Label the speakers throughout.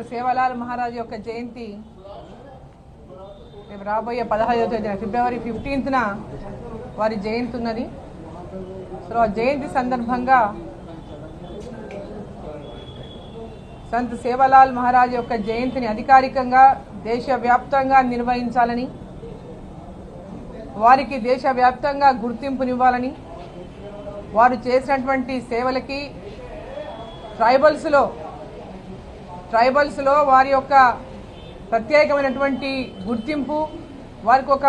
Speaker 1: సంత్ సేవాలాల్ మహారాజ్ యొక్క జయంతి రేపు రాబోయే 16వ తేదీన ఫిబ్రవరి 15న వారి జయంతి ఉన్నది. సో ఆ జయంతి సందర్భంగా సంత్ సేవాలాల్ మహారాజ్ యొక్క జయంతిని అధికారికంగా దేశవ్యాప్తంగా నిర్వహించాలని, వారికి దేశవ్యాప్తంగా గుర్తింపునివ్వాలని, వారు చేసినటువంటి సేవలకి ట్రైబల్స్లో వారి యొక్క ప్రత్యేకమైనటువంటి గుర్తింపు, వారికి ఒక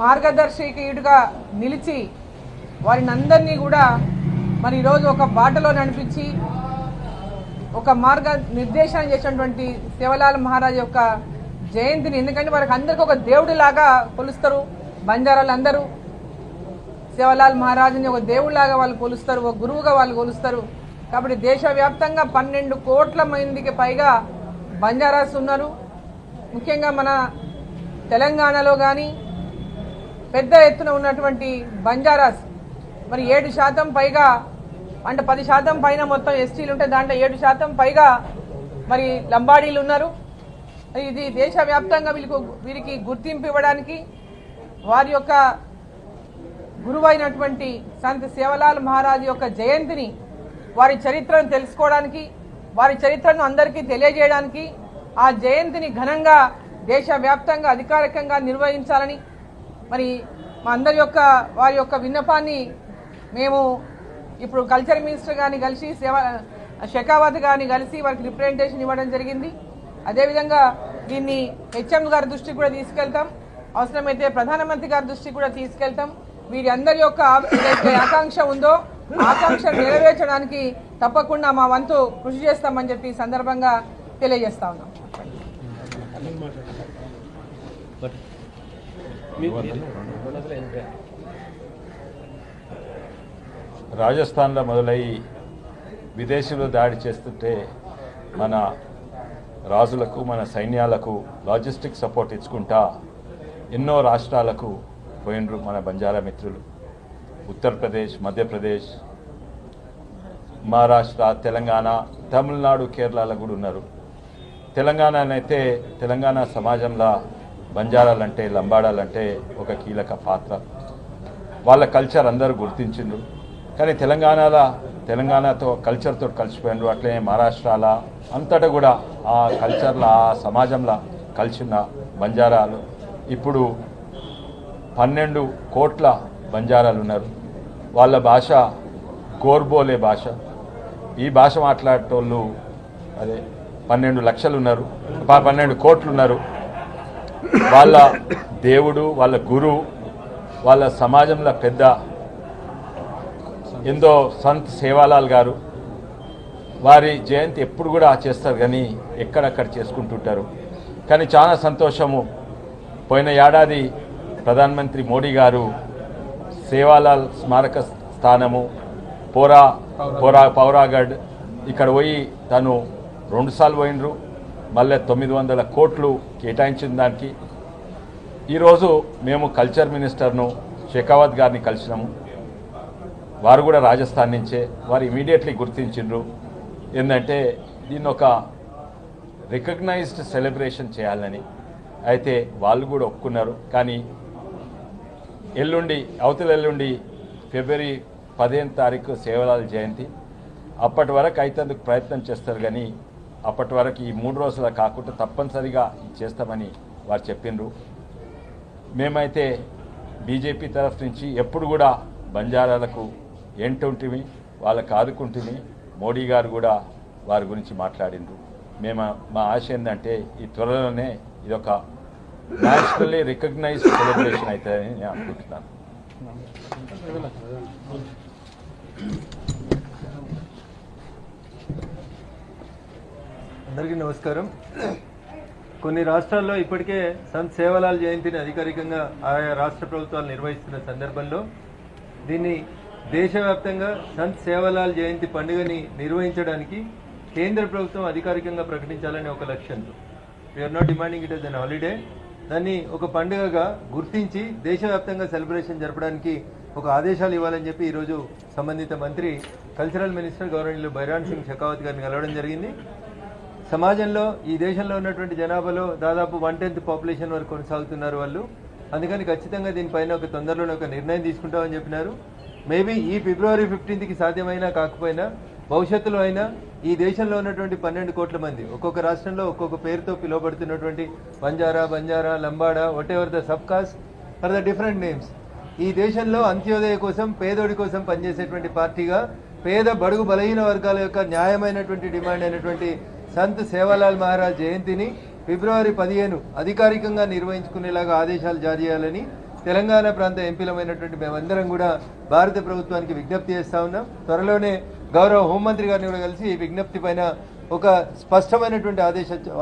Speaker 1: మార్గదర్శకుడిగా నిలిచి వారిని అందరినీ కూడా మరి ఈరోజు ఒక బాటలో నడిపించి ఒక మార్గ నిర్దేశనం చేసినటువంటి సేవాలాల్ మహారాజ్ యొక్క జయంతిని, ఎందుకంటే వారికి అందరికీ ఒక దేవుడిలాగా కొలుస్తారు. బంజారాలు అందరూ సేవాలాల్ మహారాజ్ని ఒక దేవుడిలాగా వాళ్ళు కొలుస్తారు, ఒక గురువుగా వాళ్ళు కొలుస్తారు. కాబట్టి దేశవ్యాప్తంగా 12 కోట్ల మందికి పైగా బంజారాస్ ఉన్నారు. ముఖ్యంగా మన తెలంగాణలో కానీ పెద్ద ఎత్తున ఉన్నటువంటి బంజారాస్ మరి 7% పైగా, అంటే 10% పైన మొత్తం ఎస్టీలు ఉంటే దాంట్లో 7% పైగా మరి లంబాడీలు ఉన్నారు. ఇది దేశవ్యాప్తంగా వీరికి గుర్తింపు ఇవ్వడానికి, వారి యొక్క గురువైనటువంటి సంత్ సేవాలాల్ మహారాజ్ యొక్క జయంతిని, వారి చరిత్రను తెలుసుకోవడానికి, వారి చరిత్రను అందరికీ తెలియజేయడానికి, ఆ జయంతిని ఘనంగా దేశవ్యాప్తంగా అధికారికంగా నిర్వహించాలని మరి మా అందరి యొక్క వారి యొక్క విన్నపాన్ని మేము ఇప్పుడు కల్చర్ మినిస్టర్ గారిని కలిసి షెకావత్ గారిని కలిసి వారికి రిప్రజెంటేషన్ ఇవ్వడం జరిగింది. అదేవిధంగా దీన్ని హెచ్ఎం గారి దృష్టికి కూడా తీసుకెళ్తాం, అవసరమైతే ప్రధానమంత్రి గారి దృష్టికి కూడా తీసుకెళ్తాం. వీరి అందరి యొక్క ఏదైతే ఆకాంక్ష ఉందో ఆకాంక్ష నెరవేర్చడానికి తప్పకుండా మా వంతు కృషి చేస్తామని చెప్పి ఈ సందర్భంగా తెలియజేస్తా ఉన్నాం.
Speaker 2: రాజస్థాన్లో మొదలై విదేశీయులు దాడి చేస్తుంటే మన రాజులకు, మన సైన్యాలకు లాజిస్టిక్ సపోర్ట్ ఇచ్చుకుంటా ఎన్నో రాష్ట్రాలకు పోయినరు మన బంజారా మిత్రులు. ఉత్తరప్రదేశ్, మధ్యప్రదేశ్, మహారాష్ట్ర, తెలంగాణ, తమిళనాడు, కేరళలో కూడా ఉన్నారు. తెలంగాణనైతే తెలంగాణ సమాజంలో బంజారాలంటే, లంబాడాలంటే ఒక కీలక పాత్ర. వాళ్ళ కల్చర్ అందరూ గుర్తించిండ్రు. కానీ తెలంగాణతో కల్చర్తో కలిసిపోయినరు. అట్లనే మహారాష్ట్రలో అంతటా కూడా ఆ కల్చర్లో, ఆ సమాజంలో కలిసిన బంజారాలు ఇప్పుడు 12 కోట్ల బంజారాలు ఉన్నారు. వాళ్ళ భాష గోర్బోలే భాష. ఈ భాష మాట్లాడేటోళ్ళు 12 లక్షలు ఉన్నారు, 12 కోట్లు ఉన్నారు. వాళ్ళ దేవుడు, వాళ్ళ గురువు, వాళ్ళ సమాజంలో పెద్ద ఎందో సంత్ సేవాలాల్ గారు. వారి జయంతి ఎప్పుడు కూడా చేస్తారు కానీ ఎక్కడక్కడ చేసుకుంటుంటారు. కానీ చాలా సంతోషము, పోయిన ఏడాది ప్రధానమంత్రి మోడీ గారు సేవాలాల్ స్మారక స్థానము పౌరాగఢ్ ఇక్కడ పోయి తను 2 సార్లు పోయినరు. మళ్ళీ 900 కోట్లు కేటాయించిన దానికి. ఈరోజు మేము కల్చర్ మినిస్టర్ను షెకావత్ గారిని కలిసినాము. వారు కూడా రాజస్థాన్ నుంచే. వారు ఇమీడియట్లీ గుర్తించిండ్రు ఏంటంటే దీన్ని ఒక రికగ్నైజ్డ్ సెలబ్రేషన్ చేయాలని. అయితే వాళ్ళు కూడా ఒప్పుకున్నారు. కానీ అవతల ఎల్లుండి ఫిబ్రవరి 15వ తారీఖు సేవాలాల్ జయంతి. అప్పటి వరకు అయితే ప్రయత్నం చేస్తారు కానీ అప్పటి వరకు ఈ 3 రోజులు కాకుండా తప్పనిసరిగా చేస్తామని వారు చెప్పిండ్రు. మేమైతే బీజేపీ తరఫు నుంచి ఎప్పుడు కూడా బంజారాలకు ఏంటుంటిమి, వాళ్ళకు ఆదుకుంటుంది. మోడీ గారు కూడా వారి గురించి మాట్లాడిండ్రు. మా ఆశ ఏంటంటే ఈ త్వరలోనే ఇదొక నేషనల్లీ రికగ్నైజ్డ్ సెలబ్రేషన్ అవుతుందని నేను అనుకుంటున్నాను.
Speaker 3: అందరికీ నమస్కారం. కొన్ని రాష్ట్రాల్లో ఇప్పటికే సంత్ సేవాలాల్ జయంతిని అధికారికంగా ఆయా రాష్ట్ర ప్రభుత్వాలు నిర్వహిస్తున్న సందర్భంలో దీన్ని దేశవ్యాప్తంగా సంత్ సేవాలాల్ జయంతి పండుగని నిర్వహించడానికి కేంద్ర ప్రభుత్వం అధికారికంగా ప్రకటించాలనే ఒక లక్ష్యంతో, we're not demanding it as an holiday, దాన్ని ఒక పండుగగా గుర్తించి దేశవ్యాప్తంగా సెలబ్రేషన్ జరపడానికి ఒక ఆదేశాలు ఇవ్వాలని చెప్పి ఈరోజు సంబంధిత మంత్రి cultural minister governor Byron Singh Shekhawat గారిని కలవడం జరిగింది. సమాజంలో ఈ దేశంలో ఉన్నటువంటి జనాభాలో దాదాపు 1/10 పాపులేషన్ వరకు కొనసాగుతున్నారు వాళ్ళు. అందుకని ఖచ్చితంగా దీనిపైన ఒక తొందరలోనే ఒక నిర్ణయం తీసుకుంటామని చెప్పినారు. మేబీ ఈ ఫిబ్రవరి 15కి సాధ్యమైనా కాకపోయినా భవిష్యత్తులో అయినా ఈ దేశంలో ఉన్నటువంటి 12 కోట్ల మంది ఒక్కొక్క రాష్ట్రంలో ఒక్కొక్క పేరుతో పిలువబడుతున్నటువంటి Banjara, Lambada, whatever the sub caste for the different names, ఈ దేశంలో అంత్యోదయ కోసం పేదోడి కోసం పనిచేసేటువంటి పార్టీగా పేద బడుగు బలహీన వర్గాల యొక్క న్యాయమైనటువంటి డిమాండ్ అయినటువంటి సంత్ సేవాలాల్ మహారాజ్ జయంతిని ఫిబ్రవరి 15 అధికారికంగా నిర్వహించుకునేలాగా ఆదేశాలు జారీ చేయాలని తెలంగాణ ప్రాంత ఎంపీలమైనటువంటి మేమందరం కూడా భారత ప్రభుత్వానికి విజ్ఞప్తి చేస్తా ఉన్నాం. త్వరలోనే గౌరవ హోంమంత్రి గారిని కూడా కలిసి ఈ విజ్ఞప్తి పైన ఒక స్పష్టమైనటువంటి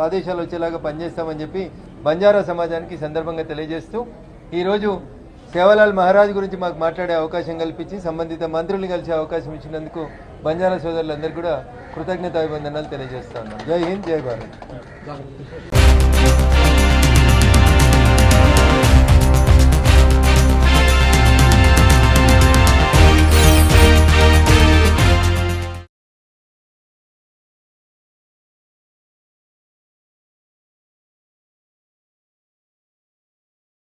Speaker 3: ఆదేశాలు వచ్చేలాగా పనిచేస్తామని చెప్పి బంజారా సమాజానికి ఈ సందర్భంగా తెలియజేస్తూ ఈరోజు సేవాలాల్ మహారాజ్ గురించి మాకు మాట్లాడే అవకాశం కల్పించి సంబంధిత మంత్రుల్ని కలిసే అవకాశం ఇచ్చినందుకు బంజారా సోదరులందరూ కూడా కృతజ్ఞతాభివందనాలు తెలియజేస్తా ఉన్నాం. జై హింద్, జై భారత్.